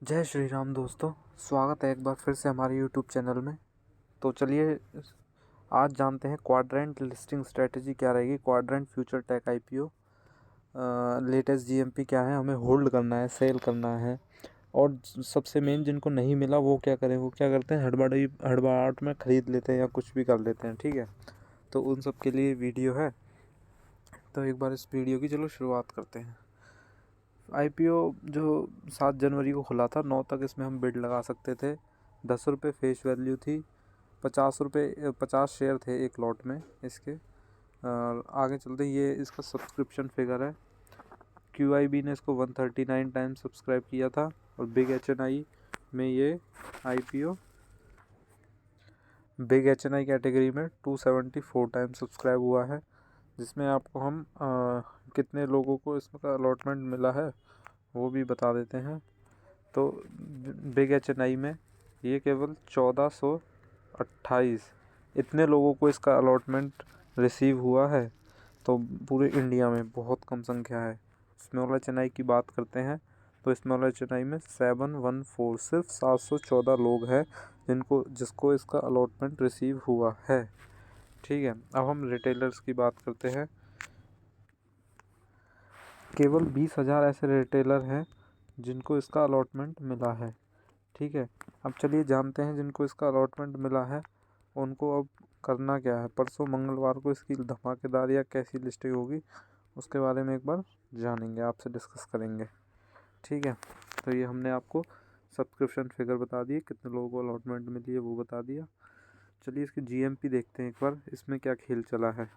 जय श्री राम दोस्तों, स्वागत है एक बार फिर से हमारे यूट्यूब चैनल में। तो चलिए आज जानते हैं क्वाड्रेंट लिस्टिंग स्ट्रेटजी क्या रहेगी। Quadrant Future Tek IPO latest GMP क्या है, हमें होल्ड करना है, सेल करना है। और सबसे मेन जिनको नहीं मिला वो क्या करें, वो क्या करते हैं, हड़बड़ाहट में ख़रीद लेते हैं या कुछ भी कर लेते हैं। ठीक है, तो उन सब के लिए वीडियो है। तो एक बार इस वीडियो की चलो शुरुआत करते हैं। आईपीओ जो 7 जनवरी को खुला था, 9 तक इसमें हम बिड लगा सकते थे। 10 रुपये फेस वैल्यू थी। 50 शेयर थे एक लॉट में इसके। आगे चलते ये इसका सब्सक्रिप्शन फिगर है। QIB ने इसको 139 टाइम सब्सक्राइब किया था और बिग HNI में ये आईपीओ बिग HNI कैटेगरी में 274 टाइम सब्सक्राइब हुआ है। जिसमें आपको हम कितने लोगों को इसका अलॉटमेंट मिला है वो भी बता देते हैं। तो बिग HNI में ये केवल 1428 इतने लोगों को इसका अलॉटमेंट रिसीव हुआ है। तो पूरे इंडिया में बहुत कम संख्या है। स्मॉल HNI की बात करते हैं तो स्मॉल HNI में 714 सिर्फ 714 लोग हैं जिसको इसका अलॉटमेंट रिसीव हुआ है। ठीक है, अब हम रिटेलर्स की बात करते हैं। केवल 20,000 ऐसे रिटेलर हैं जिनको इसका अलॉटमेंट मिला है। ठीक है, अब चलिए जानते हैं जिनको इसका अलॉटमेंट मिला है उनको अब करना क्या है। परसों मंगलवार को इसकी धमाकेदार या कैसी लिस्टिंग होगी उसके बारे में एक बार जानेंगे, आपसे डिस्कस करेंगे। ठीक है, तो ये हमने आपको सब्सक्रिप्शन फिगर बता दिए, कितने लोगों को अलॉटमेंट मिली है वो बता दिया। चलिए इसकी जीएमपी देखते हैं एक बार, इसमें क्या खेल चला है।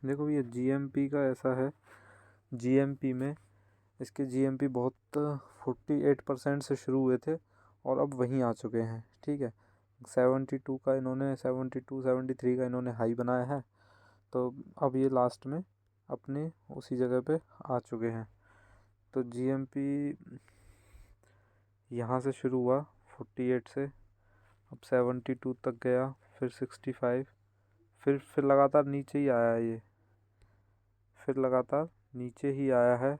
देखो ये जीएमपी का ऐसा है, जीएमपी में इसके जीएमपी बहुत 48% से शुरू हुए थे और अब वहीं आ चुके हैं। ठीक है, 72 का इन्होंने 73 का इन्होंने हाई बनाया है। तो अब ये लास्ट में अपने उसी जगह पे आ चुके हैं। तो जीएमपी यहाँ से शुरू हुआ 48 से, अब 72 तक गया, फिर 65, फिर लगातार नीचे ही आया है ये, फिर लगातार नीचे ही आया है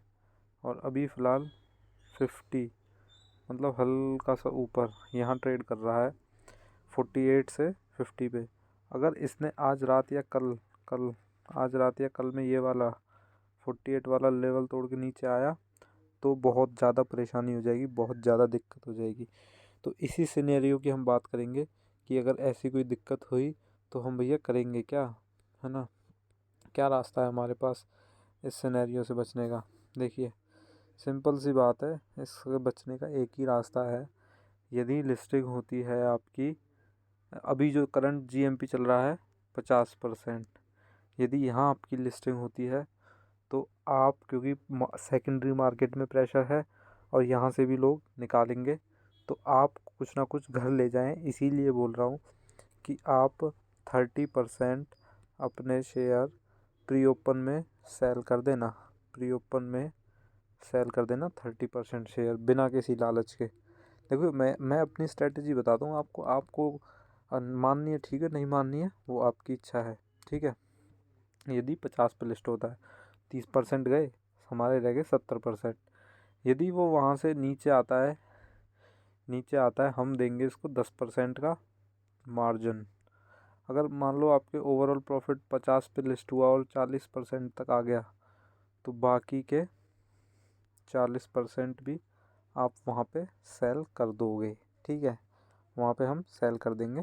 और अभी फ़िलहाल 50 मतलब हल्का सा ऊपर यहाँ ट्रेड कर रहा है 48 से 50 पे। अगर इसने आज रात या कल आज रात या कल में ये वाला 48 वाला लेवल तोड़ के नीचे आया तो बहुत ज़्यादा परेशानी हो जाएगी, बहुत ज़्यादा दिक्कत हो जाएगी। तो इसी सिनेरियो की हम बात करेंगे कि अगर ऐसी कोई दिक्कत हुई तो हम भैया करेंगे क्या, है ना, क्या रास्ता है हमारे पास इस सिनेरियो से बचने का। देखिए सिंपल सी बात है, इससे बचने का एक ही रास्ता है। यदि लिस्टिंग होती है आपकी, अभी जो करंट जीएमपी चल रहा है 50%, यदि यहाँ आपकी लिस्टिंग होती है तो आप, क्योंकि सेकेंडरी मार्केट में प्रेशर है और यहाँ से भी लोग निकालेंगे, तो आप कुछ ना कुछ घर ले जाएं। इसीलिए बोल रहा हूँ कि आप 30% अपने शेयर प्री ओपन में सेल कर देना। प्री ओपन में सेल कर देना 30% शेयर बिना किसी लालच के। देखो मैं अपनी स्ट्रेटजी बताता हूँ आपको, माननी है ठीक है, नहीं माननी है वो आपकी इच्छा है। ठीक है, यदि 50 पे लिस्ट होता है, 30% गए, हमारे रह गए 70%। यदि वो वहाँ से नीचे आता है हम देंगे इसको 10% का मार्जिन। अगर मान लो आपके ओवरऑल प्रॉफिट 50 पे लिस्ट हुआ और 40% तक आ गया तो बाकी के 40% भी आप वहाँ पे सेल कर दोगे। ठीक है, वहाँ पे हम सेल कर देंगे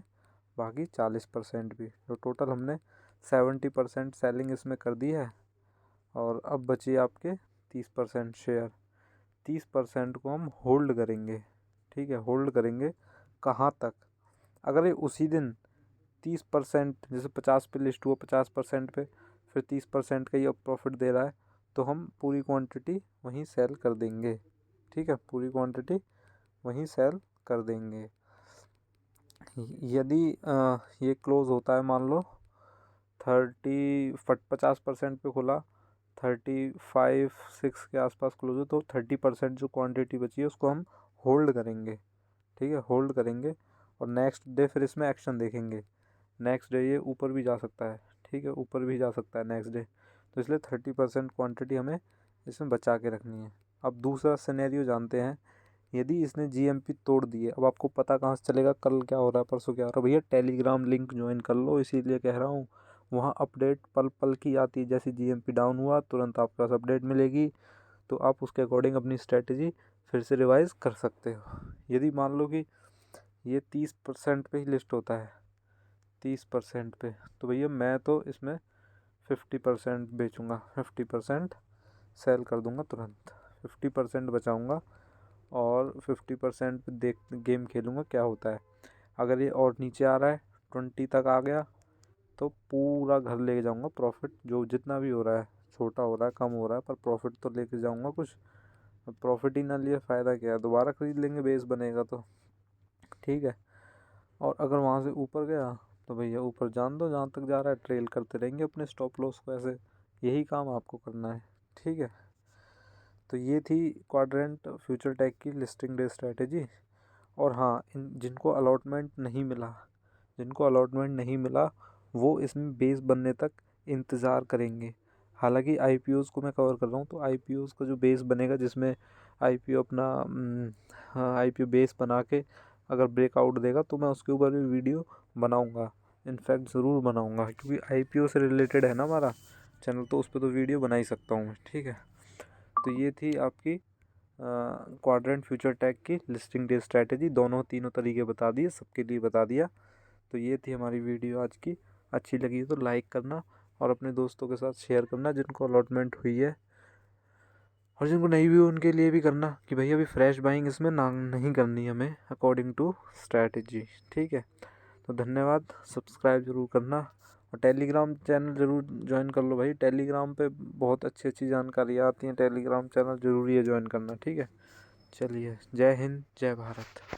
बाकी 40% भी। तो टोटल हमने 70% सेलिंग इसमें कर दी है और अब बची आपके 30% शेयर। 30% को हम होल्ड करेंगे। ठीक है, होल्ड करेंगे कहाँ तक, अगर ये उसी दिन 30% जैसे 50 पे लिस्ट हुआ 50% पे फिर 30% का ही अब प्रॉफिट दे रहा है तो हम पूरी क्वांटिटी वहीं सेल कर देंगे। ठीक है, पूरी क्वांटिटी वहीं सेल कर देंगे। यदि ये क्लोज़ होता है, मान लो 50% पे खुला, 35-6 के आसपास क्लोज हो, तो 30% जो क्वांटिटी बची है उसको हम होल्ड करेंगे। ठीक है, होल्ड करेंगे और नेक्स्ट डे फिर इसमें एक्शन देखेंगे। नेक्स्ट डे ये ऊपर भी जा सकता है। ठीक है, ऊपर भी जा सकता है नेक्स्ट डे, तो इसलिए 30% क्वांटिटी हमें इसमें बचा के रखनी है। अब दूसरा सिनेरियो जानते हैं यदि इसने जीएमपी तोड़ दिए, अब आपको पता कहाँ से चलेगा कल क्या हो रहा है, परसों क्या हो रहा है? भैया टेलीग्राम लिंक ज्वाइन कर लो, इसीलिए कह रहा हूँ। वहाँ अपडेट पल पल की आती है, जैसे जीएमपी डाउन हुआ तुरंत आपके पास अपडेट मिलेगी, तो आप उसके अकॉर्डिंग अपनी स्ट्रेटजी फिर से रिवाइज कर सकते हो। यदि मान लो कि ये 30% पे ही लिस्ट होता है, 30% पे, तो भैया मैं तो इसमें 50% बेचूंगा, 50% सेल कर दूंगा तुरंत, 50% बचाऊंगा और 50% पे देख गेम खेलूंगा क्या होता है। अगर ये और नीचे आ रहा है 20 तक आ गया तो पूरा घर लेके जाऊंगा प्रॉफिट, जो जितना भी हो रहा है, छोटा हो रहा है कम हो रहा है, पर प्रॉफिट तो लेके जाऊंगा कुछ। प्रॉफिट ही ना लिए फ़ायदा क्या है, दोबारा ख़रीद लेंगे बेस बनेगा तो, ठीक है। और अगर वहाँ से ऊपर गया तो भैया ऊपर जान दो, जहाँ तक जा रहा है ट्रेल करते रहेंगे अपने स्टॉप लॉस को, ऐसे यही काम आपको करना है, ठीक है। तो ये थी क्वाड्रेंट फ्यूचर टेक की लिस्टिंग डे स्ट्रैटेजी। और हाँ, जिनको अलॉटमेंट नहीं मिला, जिनको अलॉटमेंट नहीं मिला वो इसमें बेस बनने तक इंतज़ार करेंगे। हालांकि आईपीओज़ को मैं कवर कर रहा हूँ, तो आईपीओज़ का जो बेस बनेगा, जिसमें आईपीओ अपना हाँ आईपीओ बेस बना के अगर ब्रेकआउट देगा तो मैं उसके ऊपर भी वीडियो बनाऊँगा, इनफैक्ट ज़रूर बनाऊँगा, क्योंकि आईपीओ से रिलेटेड है ना हमारा चैनल, तो उस पर तो वीडियो बना ही सकता हूँ मैं, ठीक है। तो ये थी आपकी क्वाड्रेंट फ्यूचर टेक की लिस्टिंग डे स्ट्रैटेजी, दोनों तीनों तरीके बता दिए, सबके लिए बता दिया। तो ये थी हमारी वीडियो आज की। अच्छी लगी तो लाइक करना और अपने दोस्तों के साथ शेयर करना जिनको अलॉटमेंट हुई है, और जिनको नहीं भी उनके लिए भी करना कि भैया अभी फ्रेश बाइंग इसमें ना नहीं करनी हमें, अकॉर्डिंग टू स्ट्रैटेजी, ठीक है। तो धन्यवाद, सब्सक्राइब ज़रूर करना और टेलीग्राम चैनल ज़रूर ज्वाइन कर लो भाई, टेलीग्राम पे बहुत अच्छी अच्छी जानकारियाँ आती हैं, टेलीग्राम चैनल ज़रूरी है ज्वाइन करना, ठीक है। चलिए, जय हिंद, जय भारत।